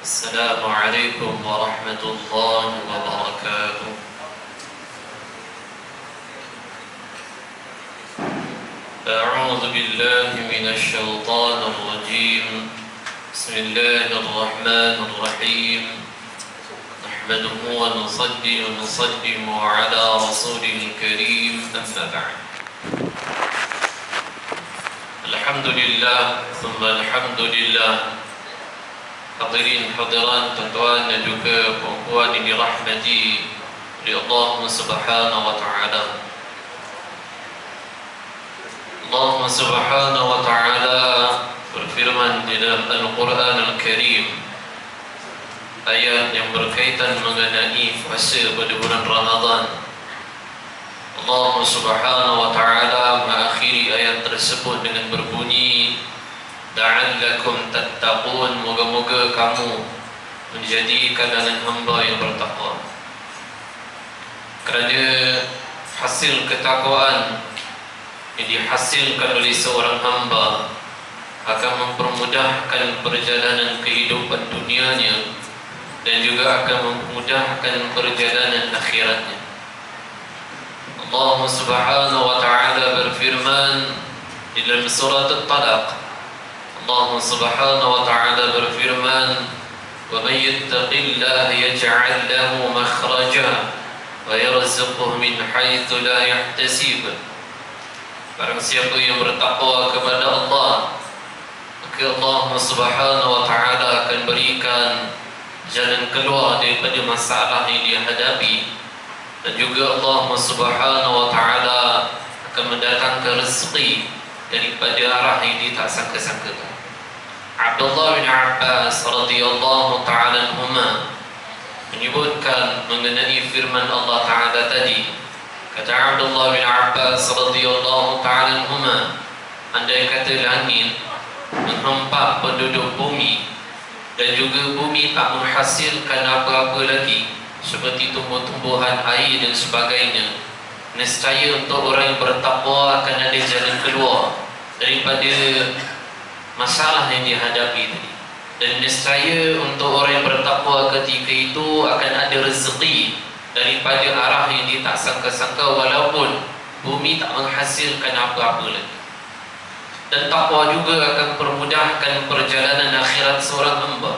السلام عليكم ورحمة الله وبركاته. أعوذ بالله من الشيطان الرجيم. بسم الله الرحمن الرحيم. نحمده ونصلي ونسلم على رسوله الكريم، أما بعد. الحمد لله ثم الحمد لله. Hadirin hadirat tuan-tuan dan juga puan-puan yang dirahmati oleh Allah Subhanahu wa taala. Allah Subhanahu wa taala berfirman di dalam Al-Qur'an Al-Karim, ayat yang berkaitan mengenai puasa pada bulan Ramadan. Allah Subhanahu wa taala mengakhiri ayat tersebut dengan berbunyi, la'allakum tattaqun, moga-moga kamu menjadi kalangan hamba yang bertakwa. Kerana hasil ketakwaan yang dihasilkan oleh seorang hamba akan mempermudahkan perjalanan kehidupan dunianya dan juga akan memudahkan perjalanan akhiratnya. Allah Subhanahu wa taala berfirman di dalam surah At-Talaq. Allah Subhanahu wa taala berfirman, "Wa may yattaqillaha yaj'al lahu makhraja wa yarzuqhu min haitsu la yahtasib." Barang siapa yang bertakwa kepada Allah, maka Allah Subhanahu wa taala akan berikan jalan keluar daripada masalah yang dia hadapi, dan juga Allah Subhanahu wa taala akan mendatangkan rezeki daripada arah yang dia tak sangka-sangkakan. Abdullah bin Abbas radhiyallahu ta'ala anhuma menyebutkan mengenai firman Allah Ta'ala tadi. Kata Abdullah bin Abbas radhiyallahu ta'ala anhuma, andai kata langit menghempap penduduk bumi dan juga bumi tak menghasilkan apa-apa lagi seperti tumbuh-tumbuhan, air dan sebagainya, nescaya untuk orang yang bertakwa akan ada jalan keluar daripada masalah yang dihadapi tadi, dan nescaya untuk orang yang bertakwa ketika itu akan ada rezeki daripada arah yang dia tak sangka-sangka, walaupun bumi tak menghasilkan apa-apa lagi. Dan takwa juga akan permudahkan perjalanan akhirat seorang hamba.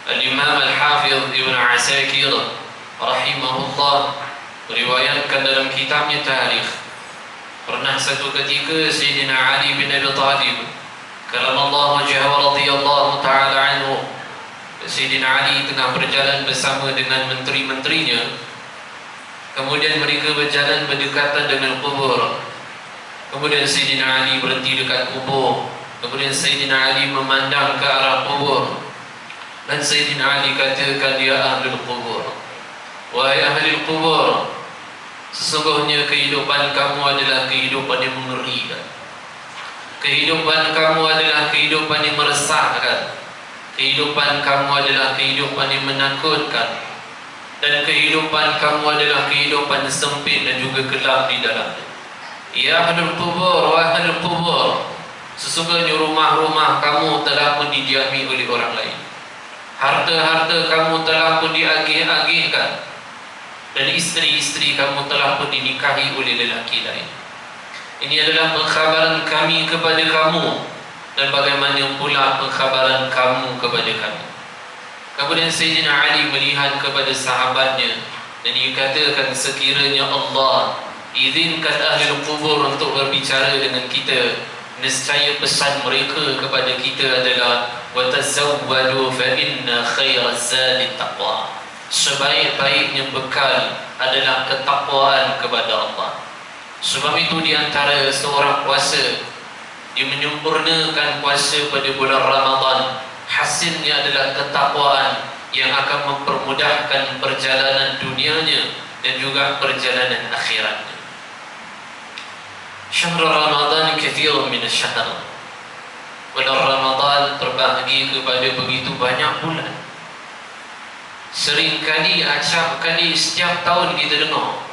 Al-Imam Al-Hafidh Ibn Asakir rahimahullah meriwayatkan dalam kitabnya Tarikh, pernah satu ketika Sayyidina Ali bin Abi Talib karamallahu wajhahu radhiyallahu ta'ala anhu, Sayyidina Ali tengah berjalan bersama dengan menteri-menterinya. Kemudian mereka berjalan berdekatan dengan kubur. Kemudian Sayyidina Ali berhenti dekat kubur. Kemudian Sayyidina Ali memandang ke arah kubur, dan Sayyidina Ali katakan, "Ya ahlul kubur, wahai ahli kubur, sesungguhnya kehidupan kamu adalah kehidupan yang mengerikan. Kehidupan kamu adalah kehidupan yang meresahkan. Kehidupan kamu adalah kehidupan yang menakutkan. Dan kehidupan kamu adalah kehidupan yang sempit dan juga gelap di dalamnya. Ya ahlul kubur, wahai ahlul kubur, sesungguhnya rumah-rumah kamu telah pun didiami oleh orang lain. Harta-harta kamu telah pun diagih-agihkan. Dan isteri-isteri kamu telah pun dinikahi oleh lelaki lain. Ini adalah pengkhabaran kami kepada kamu, dan bagaimana pula pengkhabaran kamu kepada kami." Kemudian Sayyidina Ali melihat kepada sahabatnya dan dia katakan, "Sekiranya Allah izinkan ahli kubur untuk berbicara dengan kita, nescaya pesan mereka kepada kita adalah, wa tazawwadu fa inna khairaz zadi taqwa." Sebaik-baiknya bekal adalah ketakwaan kepada Allah. Sebab itu di antara seorang puasa, dia menyempurnakan puasa pada bulan Ramadan, hasilnya adalah ketakwaan yang akan mempermudahkan perjalanan dunianya dan juga perjalanan akhiratnya. Syahr Ramadan kathirun min asy-syahr. Bulan Ramadan terbahagi kepada begitu banyak bulan. Seringkali, acap kali setiap tahun kita dengar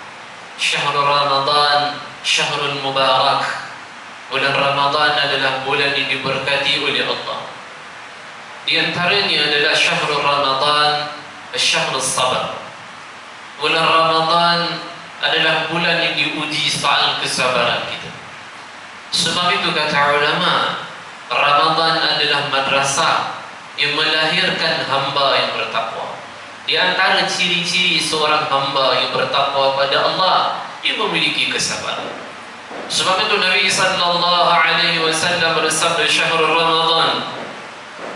Syahrul Ramadan, Syahrul Mubarak. Bulan Ramadan adalah bulan yang diberkati oleh Allah. Di antaranya adalah syahrul Ramadan, syahrul sabar. Bulan Ramadan adalah bulan yang diuji soal kesabaran kita. Sebab itu kata ulama, Ramadan adalah madrasah yang melahirkan hamba yang bertakwa. Di antara ciri-ciri seorang hamba yang bertakwa pada Allah, dia memiliki kesabaran. Sebab itu Nabi sallallahu alaihi wasallam bersabda, syahrul Ramadan,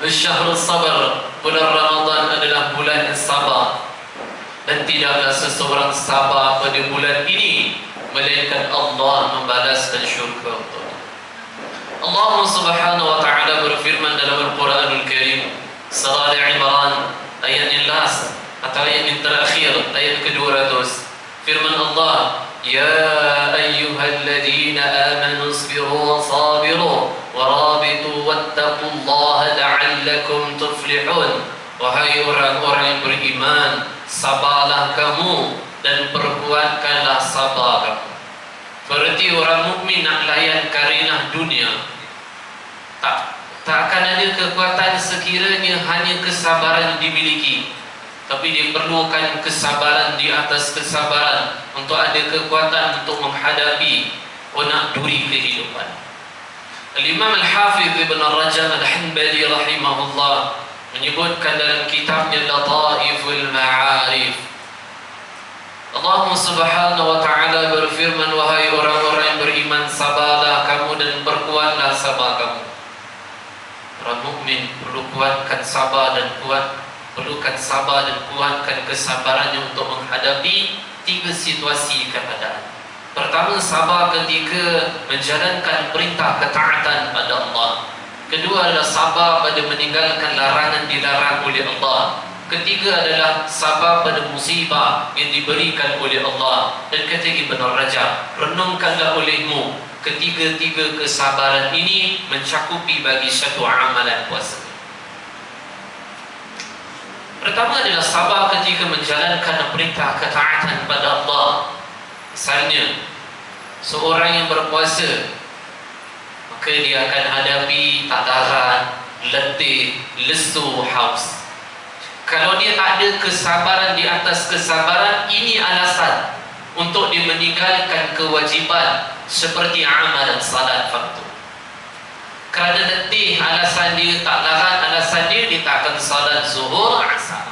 syahrul sabar. Bulan Ramadan adalah bulan yang sabar. Dan tidaklah seseorang sabar pada bulan ini melainkan Allah membalaskan syurga untuknya. Allah Subhanahu wa taala berfirman dalam Al-Quranul Karim, surah Al-Imran ayat yang last atau ayat yang terakhir, ayat ke-200. Firman Allah, ya ayyuhalladzina amanu isbiru wa sabiru wa rabitu wattaqullaha la'allakum tuflihun. Wahai orang-orang yang beriman, sabarlah kamu dan perbuatkanlah sabar kamu. Berarti orang mukmin nak layan karenah dunia, tak akan ada kekuatan sekiranya hanya kesabaran dimiliki, tapi dia perlukan kesabaran di atas kesabaran untuk ada kekuatan untuk menghadapi onak duri kehidupan. Al-Imam Al-Hafidh Ibn Rajab Al-Hanbali rahimahullah menyebutkan dalam kitabnya Lataiful Ma'arif, Allah Subhanahu wa taala berfirman, wahai orang-orang yang beriman, sabarlah kamu dan perkuatlah sabar kamu. Orang mukmin perlu kuatkan sabar dan perlukan sabar dan kuatkan kesabarannya untuk menghadapi 3 situasi keadaan. Pertama, sabar ketika menjalankan perintah ketaatan pada Allah. Kedua adalah sabar pada meninggalkan larangan dilarang oleh Allah. Ketiga adalah sabar pada musibah yang diberikan oleh Allah. Dan kata Ibn Rajab, renungkanlah olehmu ketiga-tiga kesabaran ini mencakupi bagi satu amalan puasa. Pertama adalah sabar ketika menjalankan perintah ketaatan pada Allah. Misalnya, seorang yang berpuasa, maka dia akan hadapi takaran, letih, lesu, haus. Kalau dia tak ada kesabaran di atas kesabaran, ini alasan untuk dia meninggalkan kewajiban seperti amalan salat fardu. Kerana letih, alasan dia tak larat, alasan dia tak akan salat zuhur, asar.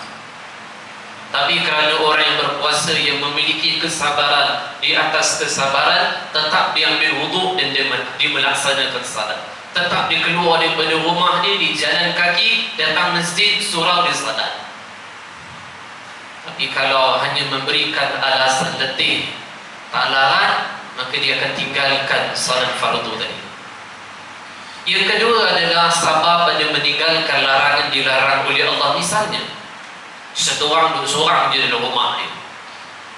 Tapi kerana orang yang berpuasa yang memiliki kesabaran di atas kesabaran, tetap dia ambil wuduk dan dia melaksanakan salat. Tetap dia keluar daripada rumah dia, di jalan kaki, datang masjid, surau dia salat. Tapi kalau hanya memberikan alasan letih, tak larat, maka dia akan tinggalkan salat fardu tadi. Yang kedua adalah sabar pada meninggalkan larangan dilarang oleh Allah. Misalnya, satu orang duduk seorang je dalam rumah dia,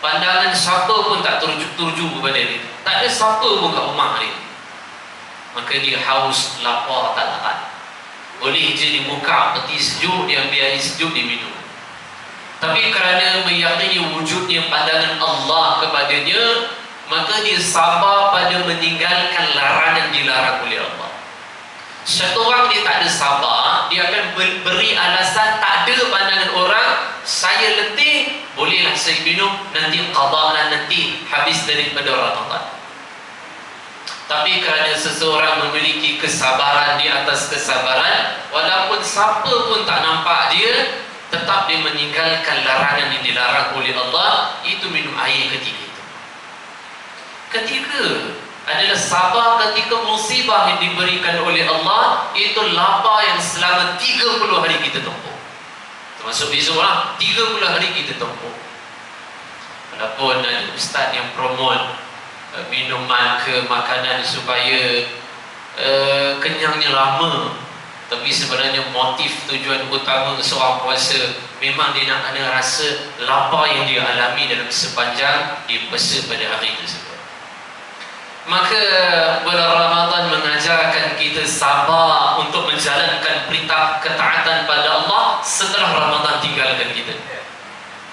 pandangan siapa pun tak tertuju kepada dia, tak ada siapa pun kat rumah dia, maka dia haus, lapar, tak tahan. Boleh je dia buka peti sejuk, dia ambil air sejuk, dia minum. Tapi kerana meyakini wujudnya pandangan Allah kepadanya, maka dia sabar pada meninggalkan larangan dilarang oleh Allah. Satu orang dia tak ada sabar, dia akan beri alasan, tak ada pandangan orang, saya letih, bolehlah saya minum, nanti qada'lah, nanti habis daripada Ramadan. Tapi kerana seseorang memiliki kesabaran di atas kesabaran, walaupun siapa pun tak nampak dia, tetap dia meninggalkan larangan yang dilarang oleh Allah, itu minum air ketika itu. Ketiga adalah sabar ketika musibah yang diberikan oleh Allah, itu lapar yang selama 30 hari kita tempuh. Termasuk besok lah, 30 hari kita tempuh. Walaupun ada ustaz yang promote minuman ke makanan supaya kenyangnya lama, tapi sebenarnya motif tujuan utama seorang puasa memang dia nak ada rasa lapar yang dia alami dalam sepanjang dia puasa pada hari tersebut. Maka bulan Ramadan mengajarkan kita sabar untuk menjalankan perintah ketaatan pada Allah setelah Ramadan tinggalkan kita.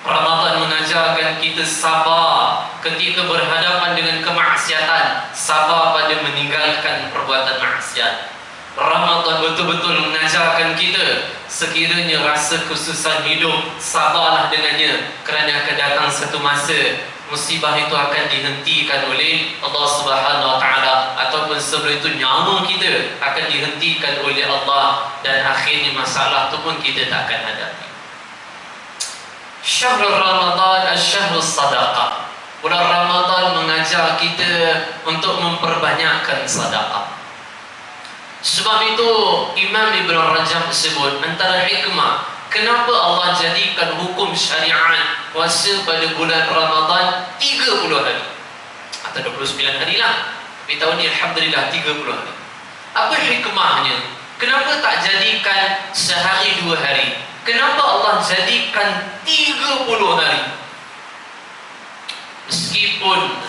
Ramadan mengajarkan kita sabar ketika berhadapan dengan kemaksiatan, sabar pada meninggalkan perbuatan maksiat. Ramadan betul-betul mengajarkan kita, sekiranya rasa kesusahan hidup, sabarlah dengannya, kerana akan datang satu masa musibah itu akan dihentikan oleh Allah Subhanahu Wa Taala, ataupun sebelum itu nyawa kita akan dihentikan oleh Allah, dan akhirnya masalah itu pun kita tak akan hadapi. Syahrul Ramadan asy-syahrus sadaqah. Bulan Ramadan mengajar kita untuk memperbanyakkan sedekah. Sebab itu Imam Ibn Rajab sebut antara hikmah kenapa Allah jadikan hukum syariat puasa pada bulan Ramadan 30 hari atau 29 hari lah. Tapi tahun ni alhamdulillah 30 hari. Apa hikmahnya? Kenapa tak jadikan sehari 2 hari? Kenapa Allah jadikan 30 hari? Meskipun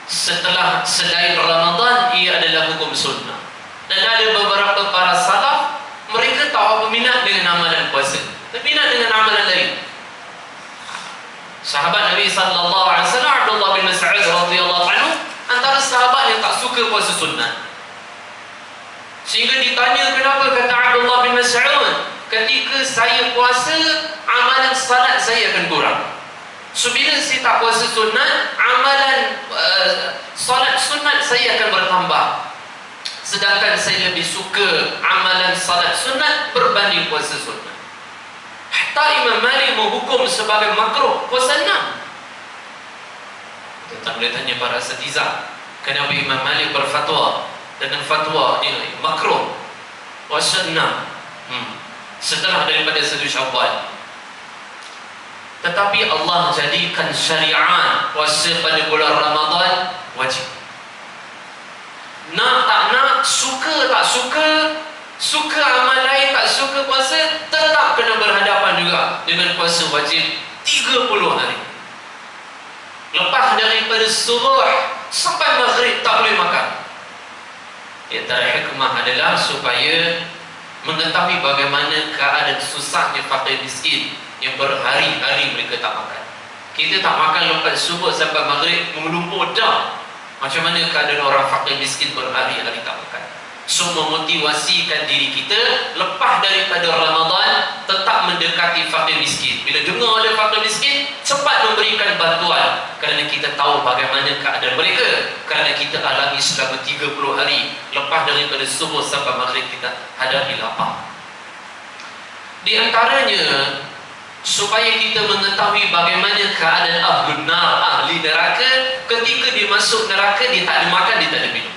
setelah selain Ramadan ia adalah hukum sunnah. Dan ada beberapa para salaf, mereka tak berminat dengan amalan puasa, tapi minat dengan amalan lain. Sahabat Nabi sallallahu alaihi wasallam Abdullah bin Mas'ud radhiyallahu anhu antara sahabat yang tak suka puasa sunnah. Sehingga ditanya kenapa, kata Abdullah bin Mas'ud, ketika saya puasa amalan salat saya akan kurang. So bila saya tak puasa sunat, amalan salat sunat saya akan bertambah. Sedangkan saya lebih suka amalan salat sunat berbanding puasa sunat. Hatta Imam Malik menghukum sebagai makruh puasa 6. Kita tak boleh tanya para asatidzah kenapa Imam Malik berfatwa dengan fatwa ni makruh puasa 6 setelah daripada 1 Syawal. Tetapi Allah jadikan syariat puasa pada bulan Ramadan wajib. Nak tak nak, suka tak suka, suka amal lain tak suka puasa, tetap kena berhadapan juga dengan puasa wajib 30 hari. Lepas daripada subuh sampai maghrib tak boleh makan. Antara hikmah adalah supaya mengetahui bagaimana keadaan susahnya fakir miskin yang berhari-hari mereka tak makan. Kita tak makan lepas subuh sampai maghrib mengelumpur dah. Macam mana keadaan orang fakir miskin berhari-hari tak makan? So memotivasikan diri kita lepas daripada Ramadan tetap mendekati fakir miskin. Bila dengar ada fakir miskin, cepat memberikan bantuan, kerana kita tahu bagaimana keadaan mereka, kerana kita alami selama 30 hari lepas daripada subuh sampai maghrib kita hadapi lapar. Di antaranya supaya kita mengetahui bagaimana keadaan ahlun nar, ahli neraka, ketika dia masuk neraka dia tak ada makan, dia tak ada minum.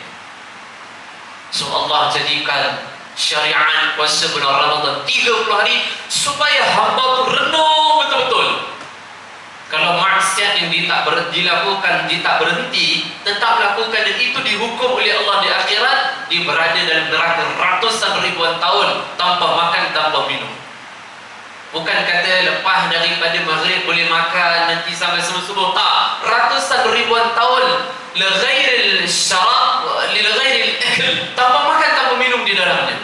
So Allah jadikan syariat puasa bulan Ramadan 30 hari supaya hamba tu renung betul-betul. Kalau maksiat yang dia tak dilakukan, dia tak berhenti, tetap lakukan, dan itu dihukum oleh Allah di akhirat, dia berada dalam neraka ratusan ribuan tahun tanpa makan, tanpa minum. Bukan kata lepas daripada maghrib boleh makan nanti sampai subuh, tak. Ratusan ribuan tahun lighairil syarab lighairil akl, tanpa makan, tanpa minum di dalamnya.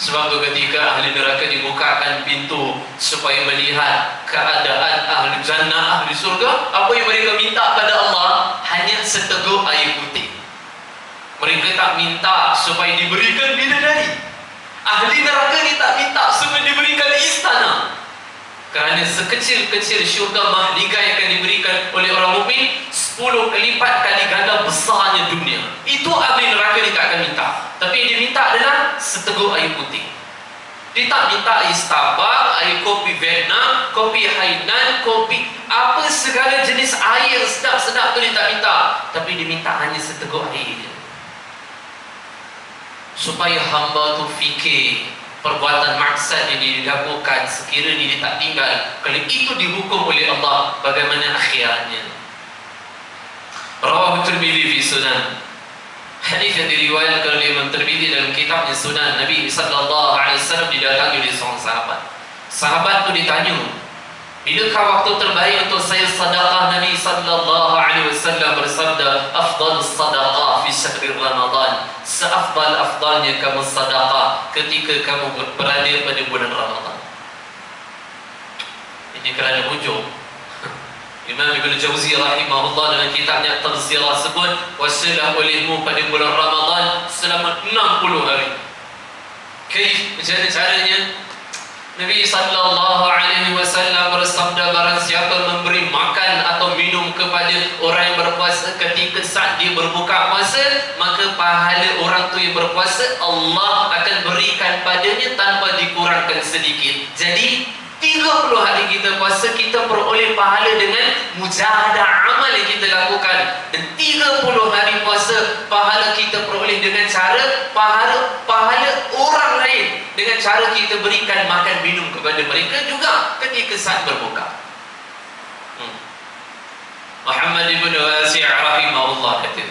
Sebab tu ketika ahli neraka dibukakan pintu supaya melihat keadaan ahli jannah, ahli surga, apa yang mereka minta pada Allah? Hanya seteguk air putih. Mereka tak minta supaya diberikan bidadari. Ahli neraka ni tak minta supaya diberikan istana, kerana sekecil-kecil syurga mahligai yang akan diberikan oleh orang mukmin 10 lipat kali ganda besarnya dunia. Itu ahli neraka dia tak akan minta. Tapi yang dia minta adalah seteguk air putih. Dia tak minta air Starbucks, air kopi Vietnam, kopi Hainan, kopi apa segala jenis air sedap-sedap tu dia tak minta. Tapi dia minta hanya seteguk air je, supaya hamba tu fikir perbuatan maksiat yang dia lakukan, sekiranya dia tak tinggal, kalau itu dihukum oleh Allah, bagaimana akhiratnya. Rawahu Tirmidzi fi Sunan. Hadis yang diriwayatkan oleh Imam Tirmidzi dalam kitabnya Sunan. Nabi sallallahu alaihi wasallam didatangi oleh seorang sahabat. Sahabat tu ditanya, bilakah waktu terbaik untuk saya sedekah? Nabi sallallahu alaihi wasallam bersabda, afdalus sadaqah fi syahr Ramadan. Seafdal-afdalnya kamu sedekah ketika kamu berada pada bulan Ramadan. Ini kerana hujung. Imam Ibn Jauzi rahimahullah dalam kitabnya Tazkirah sebut, wasilah olehmu pada bulan Ramadan selama 60 hari. Kaif, macam mana caranya? Nabi sallallahu alaihi wasallam bersabda, barang siapa memberi makan atau minum kepada orang yang berpuasa ketika saat dia berbuka puasa, maka pahala orang tu yang berpuasa Allah akan berikan padanya tanpa dikurangkan sedikit. Jadi 30 hari kita puasa, kita peroleh pahala dengan mujahadah amal yang kita lakukan. Dan 30 hari puasa, pahala kita peroleh dengan cara pahala orang lain, dengan cara kita berikan makan minum kepada mereka juga ketika saat berbuka. Muhammad ibn Wasi' rahimahullah kata,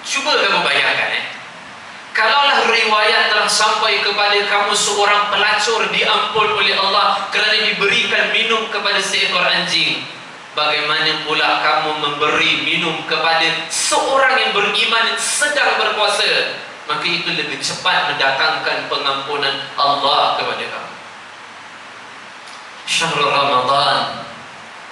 cuba kamu bayangkan, kalaulah riwayat telah sampai kepada kamu seorang pelacur diampun oleh Allah kerana diberikan minum kepada seekor anjing, bagaimana pula kamu memberi minum kepada seorang yang beriman sedang berpuasa? Maka itu lebih cepat mendatangkan pengampunan Allah kepada kamu. Syahrul Ramadan,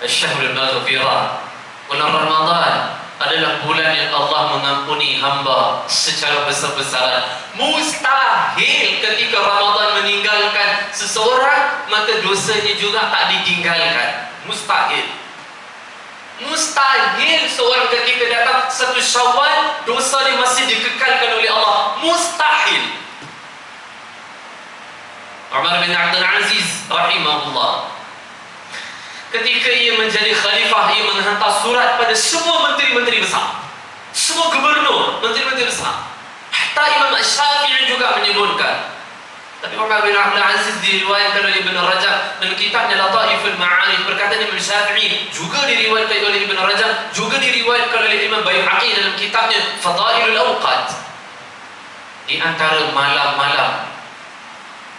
Syahrul Maghfirah. Bulan Ramadan adalah bulan yang Allah mengampuni hamba secara besar-besaran. Mustahil ketika Ramadan meninggalkan seseorang, maka dosanya juga tak ditinggalkan. Mustahil. Mustahil seorang ketika datang 1 Syawal, dosa dia masih dikekalkan oleh Allah. Mustahil. Umar bin Abdul Aziz rahimahullah, ketika ia menjadi khalifah, ia menghantar surat pada semua menteri-menteri besar, semua gubernur, menteri-menteri besar. Hatta Imam Syafi'i juga menyebutkan. Tapi Umar bin Abdul Aziz diriwayatkan oleh Ibn Rajab dalam kitabnya Lataiful Ma'arif, perkataan Imam Syafi'i juga diriwayatkan oleh Ibn Rajab, juga diriwayatkan oleh Imam Baihaqi dalam kitabnya Fadailul Awqat. Di antara malam-malam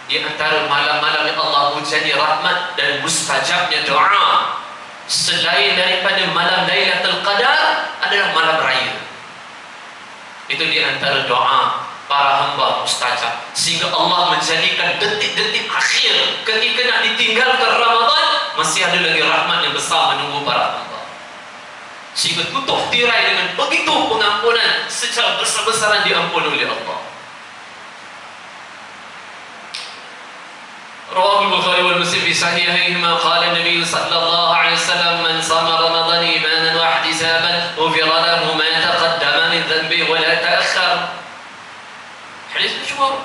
yang Allah hujani rahmat dan mustajabnya doa selain daripada malam Lailatul Qadar adalah malam raya. Itu di antara doa para hamba mustajab, sehingga Allah menjadikan detik-detik akhir ketika nak ditinggalkan Ramadan masih ada lagi rahmat yang besar menunggu para hamba, sehingga tutup tirai dengan begitu pengampunan secara besar-besaran diampuni oleh Allah. Rawahu al-Bukhari wal Muslim fi sahihihima qala an-nabiy sallallahu alaihi wasallam man sama Ramadan imanan wa ihtisaban ghufira lahu ma taqaddama min dhanbi wa la ta'akhkhar. Hadis masyhur,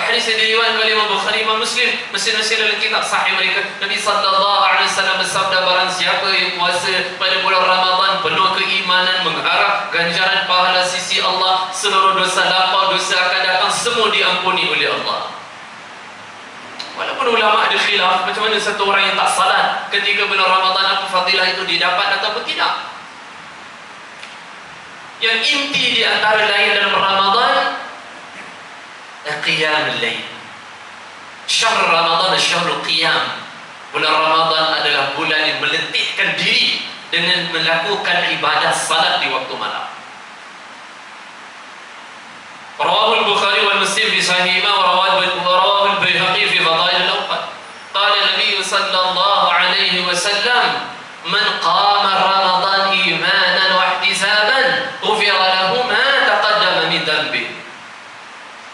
hadis yang diriwayatkan oleh Imam Bukhari, Imam Muslim, masing-masing dalam kitab sahih mereka. Nabi sallallahu alaihi wasallam bersabda, barang siapa yang puasa pada bulan Ramadan penuh keimanan, mengharap ganjaran pahala sisi Allah, seluruh dosa lampau, dosa akan datang semua diampuni oleh Allah. Walaupun ulama ada khilaf macam mana satu orang yang tak salat ketika bulan Ramadan, apa fadilah itu didapat ataupun tidak. Yang inti di antara lain dalam Ramadan, qiyamul lail. Syahr Ramadan syahrul qiyam. Bulan Ramadan adalah bulan yang meletihkan diri dengan melakukan ibadah salat di waktu malam. Rawahu al-Bukhari wal Muslim fi sahihihima wa rawahu al-Baihaqi fi Fadail al-Awqat. Qala an-nabiy sallallahu alaihi wasallam, man qama Ramadan imanan wa ihtisaban ghufira lahu ma taqaddama min dhanbi.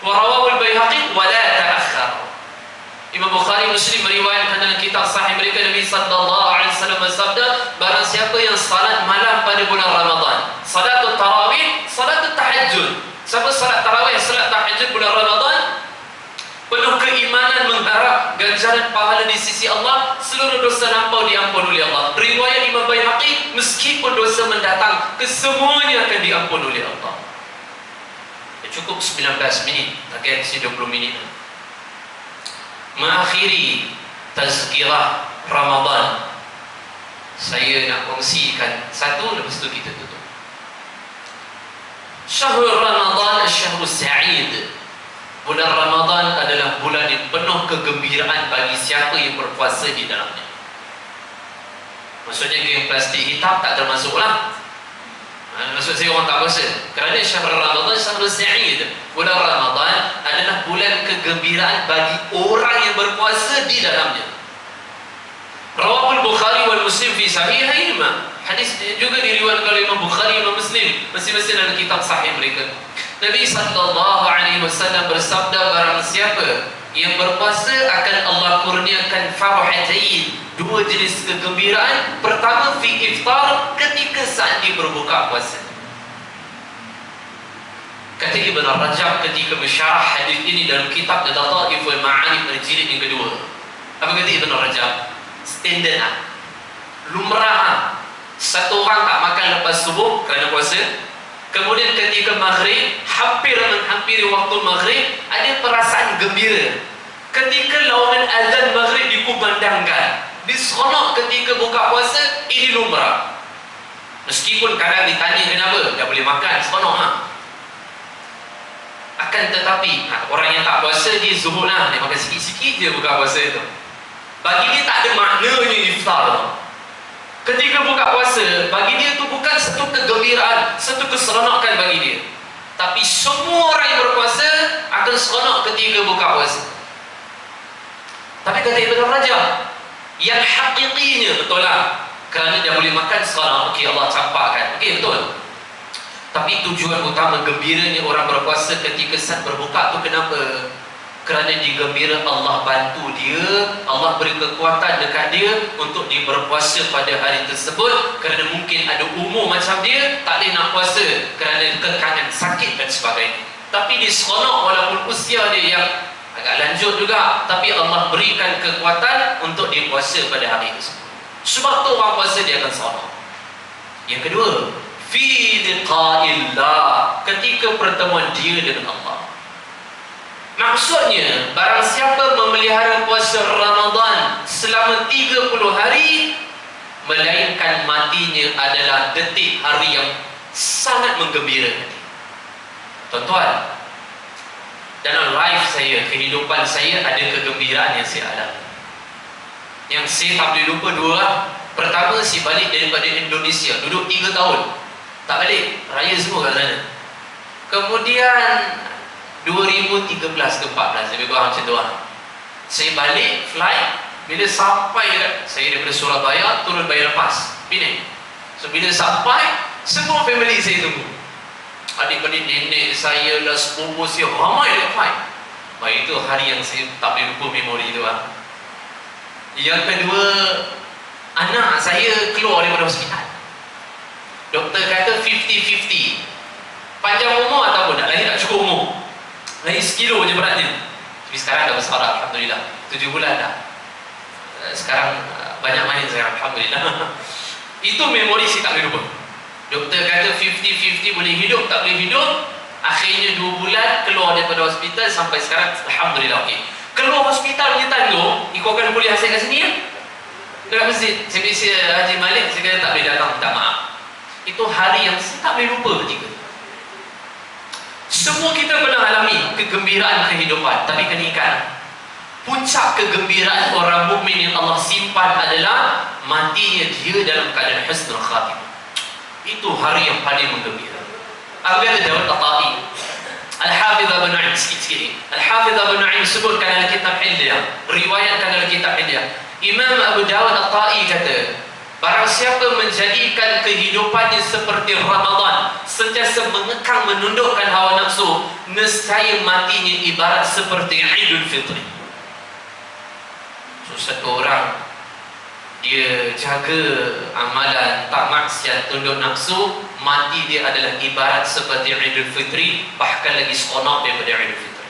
Wa rawahu al-Baihaqi wa la ta'akhkhar. Imam Bukhari Muslim meriwayatkan dalam kitab sahih mereka, Nabi sallallahu alaihi wasallam bersabda, barang siapa yang salat malam pada bulan Ramadan, salatul tarawih, salatul tahajud. Siapa salat tarawih, salat tahajud bulan Ramadan, penuh keimanan, mengharap ganjaran pahala di sisi Allah, seluruh dosa lampau diampun oleh Allah. Riwayat Imam Baihaqi, meskipun dosa mendatang, kesemuanya akan diampun oleh Allah. Cukup 19 minit, tak kira 20 minit. Mengakhiri tazkirah Ramadan, saya nak kongsikan satu, lepas itu kita tutup. Syahrul Ramadan syahrul sa'id. Bulan Ramadan adalah bulan yang penuh kegembiraan bagi siapa yang berpuasa di dalamnya. Maksudnya game plastik hitam tak termasuklah. Maksud saya orang tak puasa. Kerana syahrul Ramadan syahrul sa'id. Bulan Ramadan adalah bulan kegembiraan bagi orang yang berpuasa di dalamnya. Rawahul Bukhari wal Muslim Muslim fi sahihahima. Hadis juga diriwayatkan oleh Imam Bukhari, Imam Muslim, masing-masing dalam kitab sahih mereka. Nabi SAW bersabda, barang siapa yang berpuasa akan Allah kurniakan farhatain, dua jenis kegembiraan. Pertama fi iftar, ketika saat dia berbuka puasa. Kata Ibn Rajab ketika mensyarah hadis ini dalam kitab Lataif wal Ma'arif jilid yang kedua. Apa kata Ibn Rajab? Standard lumrah, satu orang tak makan lepas subuh kerana puasa. Kemudian ketika maghrib, hampir menghampiri waktu maghrib, ada perasaan gembira. Ketika lawangan azan maghrib dikumandangkan, diseronok ketika buka puasa, ini lumrah. Meskipun kadang ditanya kenapa, dah boleh makan, seronok lah. Akan tetapi orang yang tak puasa, dia zuhud lah, dia makan sikit-sikit je buka puasa tu. Bagi dia tak ada maknanya iftar tu. Ketika buka puasa, bagi dia tu bukan satu kegembiraan, satu keseronokan bagi dia. Tapi semua orang yang berpuasa akan seronok ketika buka puasa. Tapi kata Ibn Rajab, yang hakikinya betul lah, kerana dia boleh makan seronok, okey, Allah campakkan, okey, betul. Tapi tujuan utama gembiranya orang berpuasa ketika saat berbuka tu kenapa? Kerana digembira Allah bantu dia, Allah beri kekuatan dekat dia untuk dia berpuasa pada hari tersebut. Kerana mungkin ada umur macam dia, tak boleh nak puasa kerana kekangan, sakit dan sebagainya. Tapi dia seronok walaupun usia dia yang agak lanjut juga, tapi Allah berikan kekuatan untuk dia puasa pada hari tersebut. Sebab tu orang puasa dia akan seronok. Yang kedua, fi liqa'illah, ketika pertemuan dia dengan Allah. Maksudnya, barang siapa memelihara puasa Ramadan selama 30 hari, melainkan matinya adalah detik hari yang sangat menggembirakan. Tuan-tuan, dalam life saya, kehidupan saya, ada kegembiraan yang saya alami. Yang saya tak boleh lupa dua. Pertama, saya balik daripada Indonesia, duduk 3 tahun tak balik, raya semua kat sana. Kemudian 2013 ke 14, lebih kurang macam tu lah. Saya balik, flight. Bila sampai dekat, saya daripada Surabaya turun Bayar Lepas, Penang. So bila sampai, semua family saya tunggu. Adik-adik, nenek saya lah, sepupu saya, ramai dekat flight. Itu hari yang saya tak boleh lupa memori tu lah. Yang kedua, anak saya keluar daripada hospital. Doktor kata 50-50, panjang umur ataupun tak lahir tak cukup umur. Lahir sekilo je beratnya. Tapi sekarang dah besar dah, Alhamdulillah, 7 bulan dah. Sekarang banyak main sekarang, Alhamdulillah. Itu memori saya tak boleh lupa. Doktor kata 50-50, boleh hidup tak boleh hidup. Akhirnya 2 bulan keluar daripada hospital, sampai sekarang Alhamdulillah okey. Keluar hospital punya tanggung, ikutkan boleh hasil kat sini ya, dekat masjid. Saya bisik Haji Malik, saya kata tak boleh datang, minta maaf. Itu hari yang saya tak boleh lupa ketika itu. Semua kita pernah alami kegembiraan kehidupan, tapi kena ingat, puncak kegembiraan orang mukmin yang Allah simpan adalah matinya dia dalam keadaan husnul khatimah. Itu hari yang paling menggembira. Apa kata Dawud At-Ta'i? Al-Hafidh Abu Nu'aim, sikit-sikit. Al-Hafidh Abu Nu'aim sebutkan dalam kitab Hilyah, riwayatkan dalam kitab Hilyah. Imam Abu Dawud At-Ta'i kata, barang siapa menjadikan kehidupannya seperti Ramadan, sentiasa mengekang menundukkan hawa nafsu, nescaya matinya ibarat seperti Idul Fitri. So, satu orang dia jaga amalan, tak maksiat, tunduk nafsu, mati dia adalah ibarat seperti Idul Fitri, bahkan lagi seronok daripada Idul Fitri.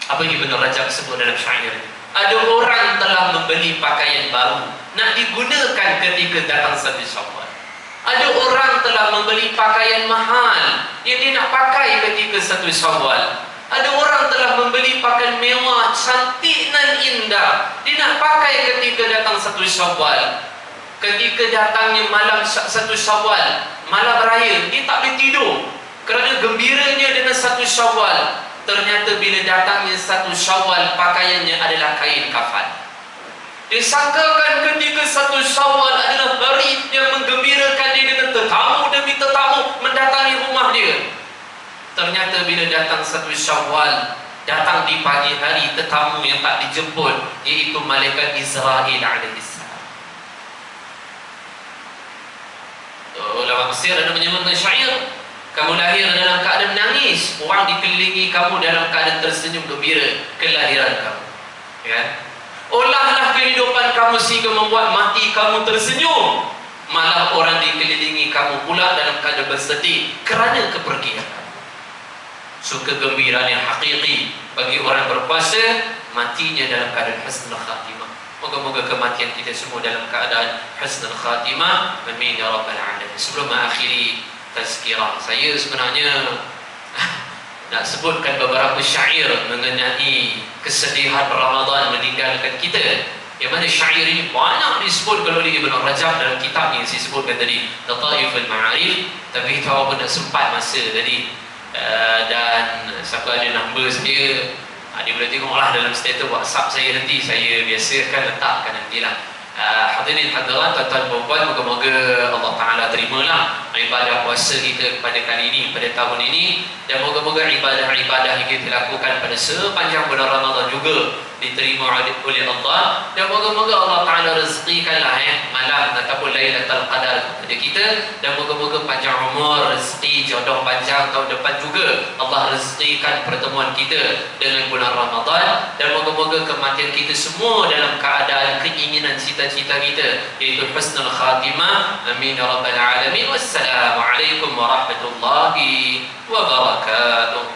Apa yang Ibn Rajab sebut dalam syair? Ada orang telah membeli pakaian baru, nak digunakan ketika datang 1 Syawal. Ada orang telah membeli pakaian mahal yang dia nak pakai ketika 1 Syawal. Ada orang telah membeli pakaian mewah, cantik dan indah, dia nak pakai ketika datang 1 Syawal. Ketika datangnya malam 1 Syawal, malam raya, dia tak boleh tidur kerana gembiranya dengan 1 Syawal. Ternyata bila datangnya 1 Syawal, pakaiannya adalah kain kafan. Disangkakan ketika 1 Syawal adalah hari yang menggembirakan dia dengan tetamu demi tetamu mendatangi rumah dia. Ternyata bila datang 1 Syawal, datang di pagi hari tetamu yang tak dijemput, iaitu malaikat Israel alaihissalam. Ulama tafsir ada menyebut syair, kamu lahir dalam keadaan menangis, orang dikelilingi kamu dalam keadaan tersenyum gembira kelahiran kamu, ya. Olahlah kehidupan kamu sehingga membuat mati kamu tersenyum, malah orang dikelilingi kamu pula dalam keadaan bersedih kerana kepergian kamu. So kegembiraan yang hakiki bagi orang berpuasa, matinya dalam keadaan husnul khatimah. Moga-moga kematian kita semua dalam keadaan husnul khatimah. Amin ya rabbal alamin. Sebelum mengakhiri tazkirah, saya sebenarnya nak sebutkan beberapa syair mengenai kesedihan Ramadan meninggalkan kita. Yang mana syair ini banyak disebut kalau oleh Ibn Rajab dalam kitab yang saya sebutkan tadi, Lataiful Ma'arif, tapi tahu pun tak sempat masa tadi. Dan siapa ada nombor saya, dia boleh tengoklah dalam status WhatsApp saya nanti, saya biasakan letakkan nantilah. Hadirin hadirat, tuan-tuan dan puan, moga-moga Allah Ta'ala terimalah ibadah puasa kita pada kali ini, pada tahun ini, dan moga-moga ibadah-ibadah yang kita lakukan pada sepanjang bulan Ramadan juga diterima oleh Allah, dan moga-moga Allah Ta'ala rezekikanlah malam ataupun Lailatul Qadar kepada kita, dan moga-moga panjang umur, rezeki, jodoh panjang tahun depan juga Allah rezekikan pertemuan kita dengan bulan Ramadan, dan moga-moga kematian kita semua dalam keadaan keinginan cita-cita kita, iaitu husnul khatimah. Amin ya rabbal alamin. Wassalamualaikum warahmatullahi wabarakatuh.